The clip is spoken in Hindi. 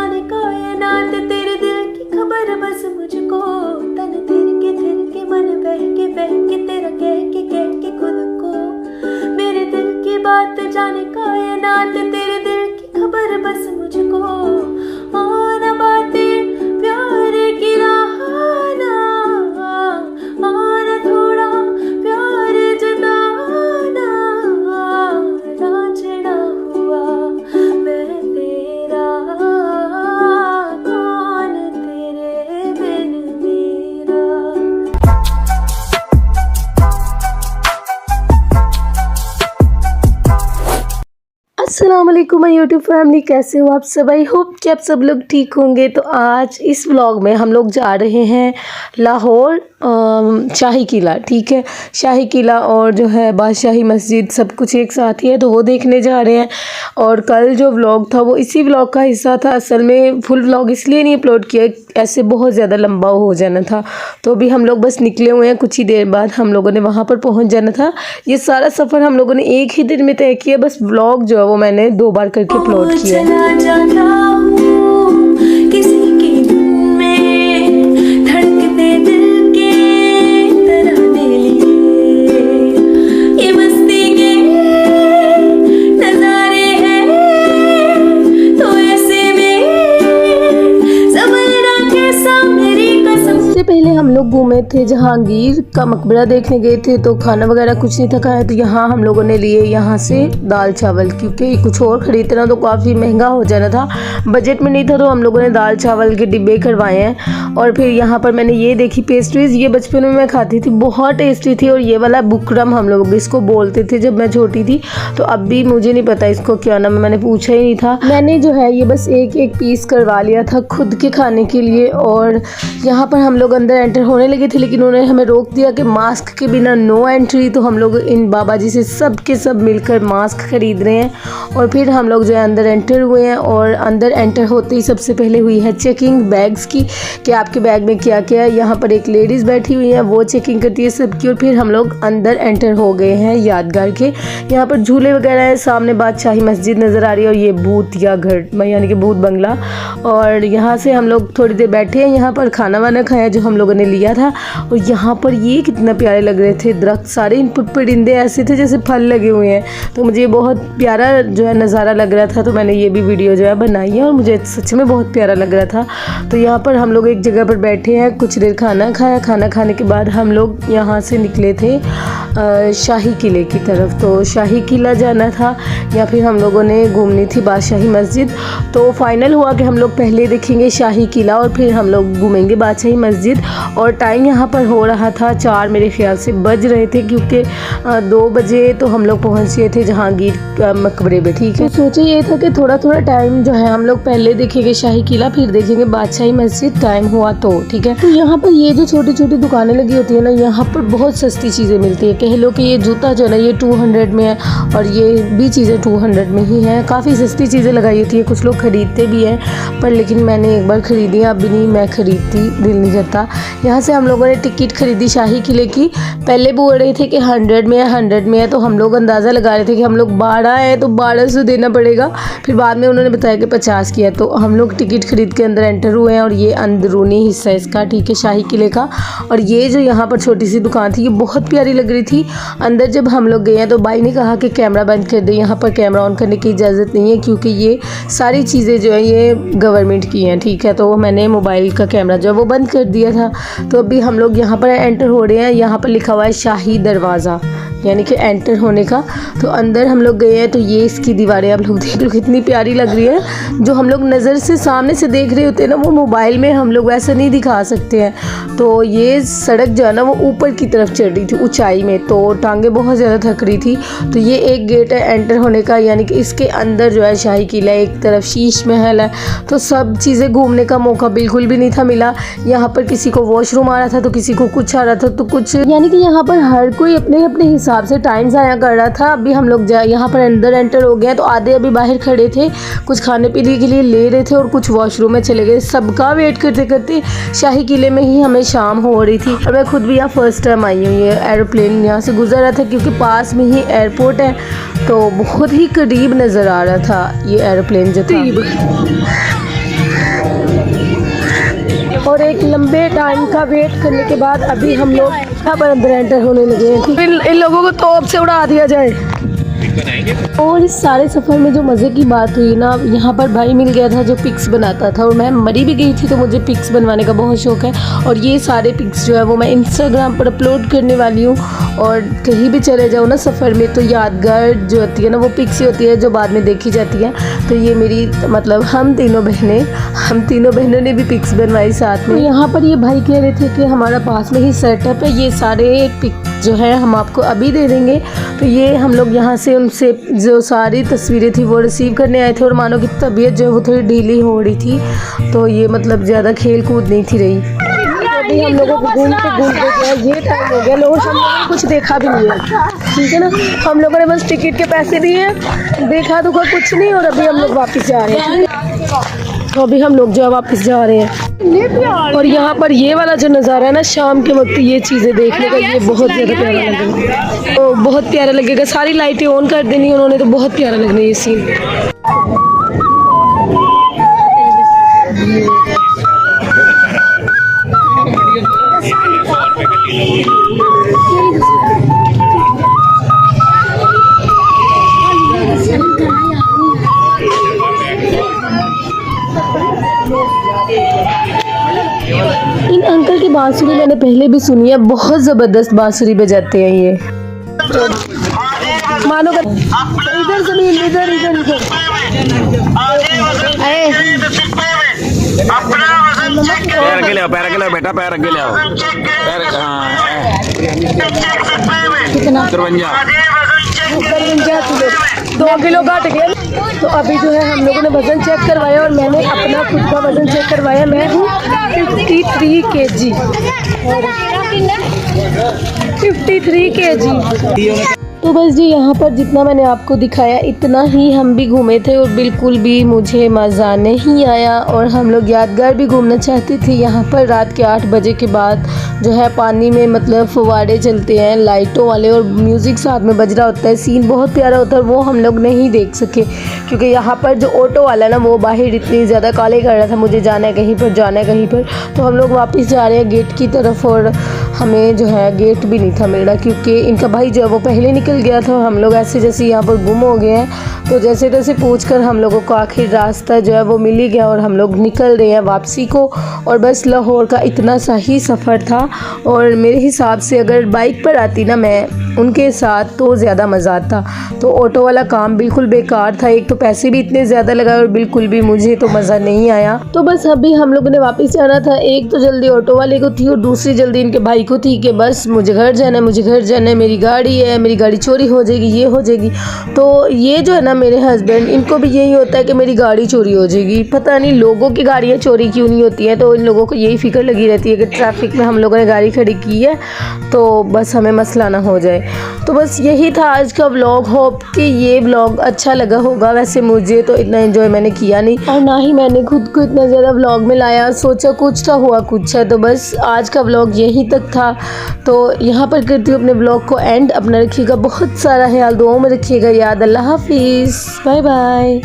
जाने कायनात तेरे दिल की खबर बस मुझको, तन थिरके मन बहके तेरा कह के खुद को, मेरे दिल की बात जाने कायनात तेरे दिल की खबर बस मुझको, और न बातें प्यार की राहना, और न थोड़ा प्यार जताना, रांझना हुआ मैं तेरा, कौन तेरे बिन मेरा। अस्सलाम वालेकुम माय यूट्यूब फैमिली, कैसे हो आप सब? आई होप कि आप सब लोग ठीक होंगे। तो आज इस व्लॉग में हम लोग जा रहे हैं लाहौर शाही किला, ठीक है। शाही किला और जो है बादशाही मस्जिद सब कुछ एक साथ ही है, तो वो देखने जा रहे हैं। और कल जो व्लॉग था वो इसी व्लॉग का हिस्सा था। असल में फुल व्लॉग इसलिए नहीं अपलोड किया, ऐसे बहुत ज़्यादा लंबा हो जाना था। तो अभी हम लोग बस निकले हुए हैं, कुछ ही देर बाद हम लोगों ने वहाँ पर पहुँच जाना था। ये सारा सफ़र हम लोगों ने एक ही दिन में तय किया, बस व्लॉग जो है वो मैंने 2 बार करके अपलोड किया है। पहले हम लोग घूमे थे जहांगीर का मकबरा देखने गए थे, तो खाना वगैरह कुछ नहीं था खाया। तो यहाँ हम लोगों ने लिए यहाँ से दाल चावल, क्योंकि कुछ और ख़रीदना तो काफ़ी महंगा हो जाना था, बजट में नहीं था। तो हम लोगों ने दाल चावल के डिब्बे करवाए हैं। और फिर यहाँ पर मैंने ये देखी पेस्ट्रीज़, ये बचपन में मैं खाती थी, बहुत टेस्टी थी। और ये वाला बुकरम हम लोग इसको बोलते थे जब मैं छोटी थी। तो अब भी मुझे नहीं पता इसको क्या नाम है, मैंने पूछा ही नहीं था। मैंने जो है ये बस एक पीस करवा लिया था खुद के खाने के लिए। और यहाँ पर हम लोग अंदर एंटर होने लगे थे, लेकिन उन्होंने हमें रोक दिया कि मास्क के बिना नो एंट्री। तो हम लोग इन बाबा जी से सब के सब मिलकर मास्क खरीद रहे हैं। और फिर हम लोग जो है अंदर एंटर हुए हैं। और अंदर एंटर होते ही सबसे पहले हुई है चेकिंग बैग्स की, कि आपके बैग में क्या क्या है। यहाँ पर एक लेडीज़ बैठी हुई है, वो चेकिंग करती है सबकी। और फिर हम लोग अंदर एंटर हो गए हैं यादगार के। यहाँ पर झूले वगैरह है, सामने बादशाही मस्जिद नज़र आ रही है, और ये भूत या घर यानी कि भूत बंगला। और यहाँ से हम लोग थोड़ी देर बैठे हैं, यहाँ पर खाना वाना खाया जो हम लोगों ने लिया था। और यहाँ पर ये कितना प्यारे लग रहे थे दरख्त, सारे इन परिंदे ऐसे थे जैसे फल लगे हुए हैं। तो मुझे बहुत प्यारा जो है नज़ारा लग रहा था, तो मैंने ये भी वीडियो जो है बनाई है, और मुझे सच में बहुत प्यारा लग रहा था। तो यहाँ पर हम लोग एक जगह पर बैठे हैं, कुछ देर खाना खाया। खाना खाने के बाद हम लोग यहाँ से निकले थे शाही किले की तरफ। तो शाही किला जाना था, या फिर हम लोगों ने घूमनी थी बादशाही मस्जिद। तो फाइनल हुआ कि हम लोग पहले देखेंगे शाही किला और फिर हम लोग घूमेंगे बादशाही मस्जिद। और टाइम यहाँ पर हो रहा था 4 मेरे ख्याल से बज रहे थे, क्योंकि 2 बजे तो हम लोग पहुँच गए थे जहांगीर का मकबरे पे, ठीक है। तो सोचा ये था कि थोड़ा टाइम जो है हम लोग पहले देखेंगे शाही किला, फिर देखेंगे बादशाही मस्जिद, टाइम हुआ तो, ठीक है। तो यहाँ पर ये जो छोटी छोटी दुकानें लगी होती है ना, यहाँ पर बहुत सस्ती चीज़ें मिलती है। कह लो कि ये जूता जो है ना ये 200 में है, और ये भी चीज़ें 200 में ही हैं। काफ़ी सस्ती चीज़ें लगाई होती है, कुछ लोग ख़रीदते भी हैं, पर लेकिन मैंने एक बार ख़रीदी, अब भी नहीं मैं ख़रीदती, दिल नहीं करता। यहाँ से हम लोगों ने टिकट खरीदी शाही किले की। पहले बोल रहे थे कि 100 में है, तो हम लोग अंदाज़ा लगा रहे थे कि हम लोग 12 हैं तो 1200 देना पड़ेगा। फिर बाद में उन्होंने बताया कि 50 की है। तो हम लोग टिकट खरीद के अंदर एंटर हुए हैं। और ये अंदरूनी हिस्सा इसका, ठीक है, शाही किले का। और ये जो यहाँ पर छोटी सी दुकान थी, ये बहुत प्यारी लग रही थी। अंदर जब हम लोग गए हैं तो भाई ने कहा कि कैमरा बंद कर दे, यहाँ पर कैमरा ऑन करने की इजाज़त नहीं है, क्योंकि ये सारी चीज़ें जो है ये गवर्नमेंट की हैं, ठीक है। तो मैंने मोबाइल का कैमरा जो है वो बंद कर दिया था। तो अभी हम लोग यहाँ पर एंटर हो रहे हैं। यहाँ पर लिखा हुआ है शाही दरवाज़ा, यानी कि एंटर होने का। तो अंदर हम लोग गए हैं, तो ये इसकी दीवारें आप लोग देख लो कितनी प्यारी लग रही है। जो हम लोग नज़र से सामने से देख रहे होते हैं ना, वो मोबाइल में हम लोग वैसा नहीं दिखा सकते हैं। तो ये सड़क जो है ना वो ऊपर की तरफ चढ़ रही थी ऊंचाई में, तो टांगें बहुत ज़्यादा थक रही थी। तो ये एक गेट है एंटर होने का, यानी कि इसके अंदर जो है शाही किला, एक तरफ शीश महल है। तो सब चीज़ें घूमने का मौका बिल्कुल भी नहीं था मिला। यहाँ पर किसी को वॉशरूम आ रहा था, तो किसी को कुछ आ रहा था, तो कुछ, यानी कि यहाँ पर हर कोई अपने अपने हिसाब से टाइम ज़ाया कर रहा था। अभी हम लोग यहाँ पर अंदर एंटर हो गए, तो आधे अभी बाहर खड़े थे, कुछ खाने पीने के लिए ले रहे थे, और कुछ वॉशरूम में चले गए। सबका वेट करते करते शाही किले में ही हमें शाम हो रही थी। और मैं खुद भी यहाँ फर्स्ट टाइम आई हूँ। ये एरोप्लेन यहाँ से गुजर रहा था, क्योंकि पास में ही एयरपोर्ट है, तो बहुत ही करीब नज़र आ रहा था ये एरोप्लेन जो था। और एक लंबे टाइम का वेट करने के बाद अभी हम लोग यहाँ पर अंदर एंटर होने लगे हैं। इन लोगों को तोप से उड़ा दिया जाए। और इस सारे सफ़र में जो मज़े की बात हुई ना, यहाँ पर भाई मिल गया था जो पिक्स बनाता था और मैं मरी भी गई थी, तो मुझे पिक्स बनवाने का बहुत शौक़ है। और ये सारे पिक्स जो है वो मैं इंस्टाग्राम पर अपलोड करने वाली हूँ। और कहीं भी चले जाओ ना सफ़र में, तो यादगार जो होती है ना वो पिक्स ही होती है जो बाद में देखी जाती है। तो ये मेरी मतलब हम तीनों बहनों ने भी पिक्स बनवाई साथ में। यहाँ पर ये भाई कह रहे थे कि हमारा पास में ही सेटअप है, ये सारे पिक जो है हम आपको अभी दे देंगे। तो ये हम लोग यहाँ से उनसे जो सारी तस्वीरें थी वो रिसीव करने आए थे। और मानो की तबीयत जो है वो थोड़ी ढीली हो रही थी, तो ये मतलब ज़्यादा खेल कूद नहीं थी रही। अभी हम लोगों को घूमते गया, ये टाइम हो गया, लोगों हम लोगों ने कुछ देखा भी नहीं है, ठीक है ना। हम लोगों ने बस टिकट के पैसे दिए, देखा तो कुछ नहीं। और अभी हम लोग वापस जा रहे हैं, तो अभी हम लोग जो है वापस जा रहे हैं। और यहाँ पर ये वाला जो नज़ारा है ना शाम के वक्त, ये चीज़ें देखने का ये बहुत ज़्यादा प्यारा लगेगा, तो बहुत प्यारा लगेगा। सारी लाइटें ऑन कर देनी उन्होंने, तो बहुत प्यारा लगना है ये सीन। इन अंकल की बांसुरी मैंने पहले भी सुनी है, बहुत ज़बरदस्त बांसुरी बजाते हैं ये। मानो कर इधर जमीन, इधर इधर इधर पैर के ले आओ, पैर के ले आओ बेटा, पैर के ले आओ, पैर। कितना 2 किलो घट गया। तो अभी जो है हम लोगों ने वज़न चेक करवाया और मैंने अपना खुद का वज़न चेक करवाया। मैं हूँ 53 kg, 53 kg। तो बस जी यहाँ पर जितना मैंने आपको दिखाया इतना ही हम भी घूमे थे और बिल्कुल भी मुझे मज़ा नहीं आया। और हम लोग यादगार भी घूमना चाहते थे। यहाँ पर रात के 8 बजे के बाद जो है पानी में मतलब फुवारे चलते हैं लाइटों वाले, और म्यूज़िक साथ में बज रहा होता है, सीन बहुत प्यारा होता है। वो हम लोग नहीं देख सके क्योंकि यहाँ पर जो ऑटो वाला ना वो बाहर इतनी ज़्यादा काले कर रहा था, मुझे जाना है कहीं पर, जाना है कहीं पर। तो हम लोग वापस जा रहे हैं गेट की तरफ, और हमें जो है गेट भी नहीं था मिल रहा क्योंकि इनका भाई जो है वो पहले निकल गया था। हम लोग ऐसे जैसे यहाँ पर गुम हो गए हैं। तो जैसे तैसे पूछकर हम लोगों को आखिर रास्ता जो है वो मिल ही गया और हम लोग निकल रहे हैं वापसी को। और बस लाहौर का इतना सा ही सफ़र था, और मेरे हिसाब से अगर बाइक पर आती ना मैं उनके साथ तो ज़्यादा मज़ा आता। तो ऑटो वाला काम बिल्कुल बेकार था, एक तो पैसे भी इतने ज़्यादा लगाए और बिल्कुल भी मुझे तो मज़ा नहीं आया। तो बस अभी हम लोगों ने वापस जाना था। एक तो जल्दी ऑटो वाले को थी और दूसरी जल्दी इनके भाई को थी कि बस मुझे घर जाना है, मुझे घर जाना है, मेरी गाड़ी है, मेरी गाड़ी चोरी हो जाएगी, ये हो जाएगी। तो ये जो है ना मेरे हस्बैंड, इनको भी यही होता है कि मेरी गाड़ी चोरी हो जाएगी। पता नहीं लोगों की गाड़ियाँ चोरी क्यों नहीं होती हैं, तो इन लोगों को यही फिक्र लगी रहती है कि ट्रैफिक में हम लोगों ने गाड़ी खड़ी की है तो बस हमें मसला ना हो जाए। तो बस यही था आज का व्लॉग। होप कि ये व्लॉग अच्छा लगा होगा। वैसे मुझे तो इतना एंजॉय मैंने किया नहीं, और ना ही मैंने खुद को इतना ज़्यादा व्लॉग में लाया। सोचा कुछ था हुआ कुछ है। तो बस आज का व्लॉग यहीं तक था। तो यहाँ पर करती हूँ अपने व्लॉग को एंड। अपना रखिएगा बहुत सारा ख्याल, दुआओं में रखिएगा याद। अल्लाह हाफिज़, बाय बाय।